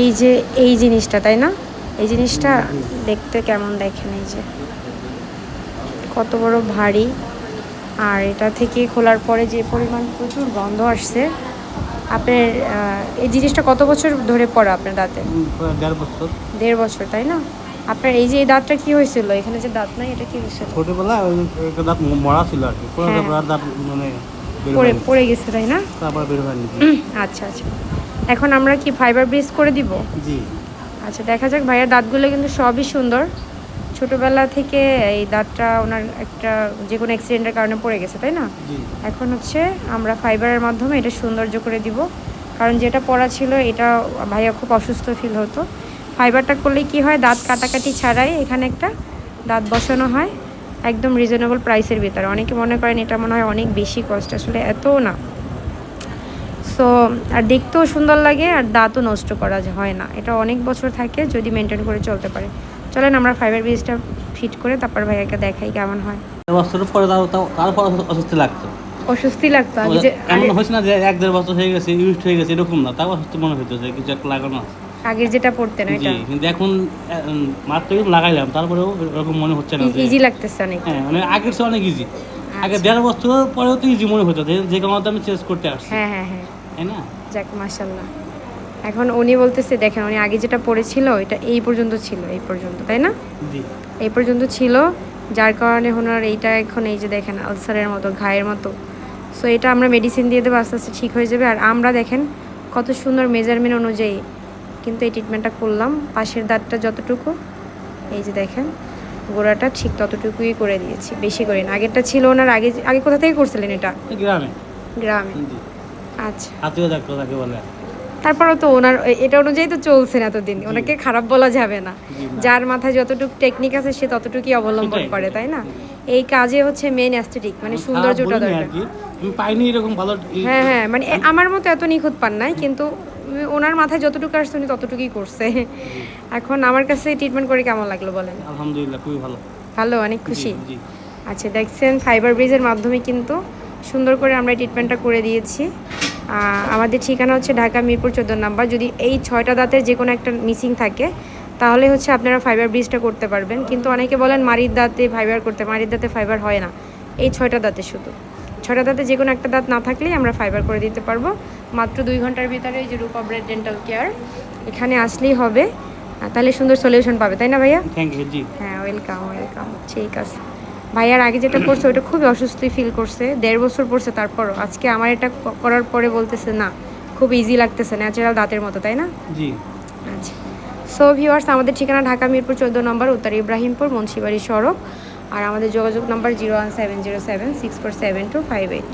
এই যে এই জিনিসটা, তাই না? এই জিনিসটা দেখতে কেমন দেখেন, এই যে কত বড় ভারী। আর এটা থেকে খোলার পরে যে পরিমাণ প্রচুর গন্ধ আসছে। আপনার এই জিনিসটা কত বছর ধরে পড়ে আপনার দাঁতে? 1.5 বছর। 1.5 বছর, তাই না? আপনার এই যে এই দাঁতটা কি হয়েছিল, এখানে যে দাঁত নাই, এটা কি হয়েছিল? ছোটবেলায় একটা দাঁত মরা ছিল আর কি, হ্যাঁ, দাঁত মানে পড়ে পড়ে গেছে, তাই না? তারপর বের হয়নি। আচ্ছা আচ্ছা, এখন আমরা কি ফাইবার ব্রিজ করে দিব? জি। আচ্ছা, দেখা যাক। ভাইয়ার দাঁতগুলো কিন্তু সবই সুন্দর। ছোটোবেলা থেকে এই দাঁতটা ওনার একটা যে কোনো অ্যাক্সিডেন্টের কারণে পড়ে গেছে, তাই না? এখন হচ্ছে আমরা ফাইবারের মাধ্যমে এটা সৌন্দর্য করে দিব। কারণ যেটা পড়া ছিল এটা ভাইয়া খুব অসুস্থ ফিল হতো। ফাইবারটা করলে কি হয়, দাঁত কাটাকাটি ছাড়াই এখানে একটা দাঁত বসানো হয় একদম রিজনেবল প্রাইসের ভিতরে। অনেকে মনে করেন এটা মনে হয় অনেক বেশি কস্ট, আসলে এতও না। সো আর দেখতেও সুন্দর লাগে, আর দাঁতও নষ্ট করা হয় না। এটা অনেক বছর থাকে যদি মেনটেন করে চলতে পারে। চলেন আমরা ফাইবার ব্রিজটা ফিট করে তারপর ভাইয়াকে দেখাই কেমন হয়। বছর পরে তারপর অস্বস্তি লাগতো। অস্বস্তি লাগতো আগে, যে এমন হয়েছে না যে 1-1.5 বছর হয়ে গেছে, ইউজ হয়ে গেছে, এরকম না, তাও অস্বস্তি মনে হতো যে কিছু একটা লাগানো। আগের যেটা পড়তেন এটা কিন্তু এখন মাত্র লাগাইলাম, তারপরেও এরকম মনে হচ্ছে না। ইজি লাগতেছে অনেক। হ্যাঁ, মানে আগের চেয়ে অনেক ইজি। আগে আচ্ছা। 1.5 বছর পরেও তো ইজি মনে হতো যে কারণে আমি চেঞ্জ করতে আসছি। হ্যাঁ হ্যাঁ হ্যাঁ, তাই না? যাক মাশাআল্লাহ। এখন উনি বলতেছে দেখেন, উনি আগে যেটা পড়েছিল এটা এই পর্যন্ত ছিল, এই পর্যন্ত, তাই না? জি। এই পর্যন্ত ছিল, যার কারণে ওনার এইটা এখন এই যে দেখেন আলসারের মতো, ঘায়ের মতো। সো এটা আমরা মেডিসিন দিয়ে দেবো, আস্তে আস্তে ঠিক হয়ে যাবে। আর আমরা দেখেন কত সুন্দর মেজারমেন্ট অনুযায়ী কিন্তু এই ট্রিটমেন্টটা করলাম। পাশের দাঁতটা যতটুকু, এই যে দেখেন গোড়াটা ঠিক ততটুকুই করে দিয়েছি, বেশি করে না। আগেরটা ছিল ওনার, আগে আগে কোথা থেকে করছিলেন এটা? গ্রামে। গ্রামে। জি। আচ্ছা, আত্মীয় ডাক্তার তাকে বলে। তারপরও তো ওনার এটা অনুযায়ী তো চলছেন এতদিন, ওনাকে খারাপ বলা যাবে না। যার মাথায় যতটুকু টেকনিক আছে সে ততটুকুই অবলম্বন করে, তাই না? এই কাজে হচ্ছে মেন অ্যাস্থেটিক, মানে সৌন্দর্যটা দরকার। আমি পাইনি এরকম ভালো। হ্যাঁ হ্যাঁ, মানে আমার মতো এত নিখুঁত পান নাই, কিন্তু ওনার মাথায় যতটুকু আসছে উনি ততটুকুই করছে। এখন আমার কাছে ট্রিটমেন্ট করে কেমন লাগলো বলেন? আলহামদুলিল্লাহ, খুবই ভালো। ভালো, অনেক খুশি। আচ্ছা, দেখছেন ফাইবার ব্রিজের মাধ্যমে কিন্তু সুন্দর করে আমরা ট্রিটমেন্টটা করে দিয়েছি। আমাদের ঠিকানা হচ্ছে ঢাকা মিরপুর 14 নাম্বার। যদি এই 6টা দাঁতের যে কোনো একটা মিসিং থাকে তাহলে হচ্ছে আপনারা ফাইবার ব্রিজটা করতে পারবেন। কিন্তু অনেকে বলেন মাড়ির দাঁতে ফাইবার করতে, মাড়ির দাঁতে ফাইবার হয় না। এই 6টা দাঁতে শুধু, 6টা দাঁতে যে কোনো একটা দাঁত না থাকলেই আমরা ফাইবার করে দিতে পারবো মাত্র 2 ঘন্টার ভিতরে। এই যে রূপা ব্রেড ডেন্টাল কেয়ার, এখানে আসলেই হবে, তাহলে সুন্দর সলিউশন পাবে, তাই না ভাইয়া? Thank you. জি হ্যাঁ, ওয়েলকাম ওয়েলকাম। ঠিক আছে ভাইয়ার আগে যেটা করছে ওটা খুবই অসুস্থই ফিল করছে, 1.5 বছর পড়ছে। তারপরও আজকে আমার এটা করার পরে বলতেছে না খুব ইজি লাগতেছে, ন্যাচারাল দাঁতের মতো, তাই না? জি। আচ্ছা, সো ভিউয়ার্স, আমাদের ঠিকানা ঢাকা মিরপুর 14 নম্বর, উত্তর ইব্রাহিমপুর, মুন্সিবাড়ি সড়ক। আর আমাদের যোগাযোগ নাম্বার 01707 647258।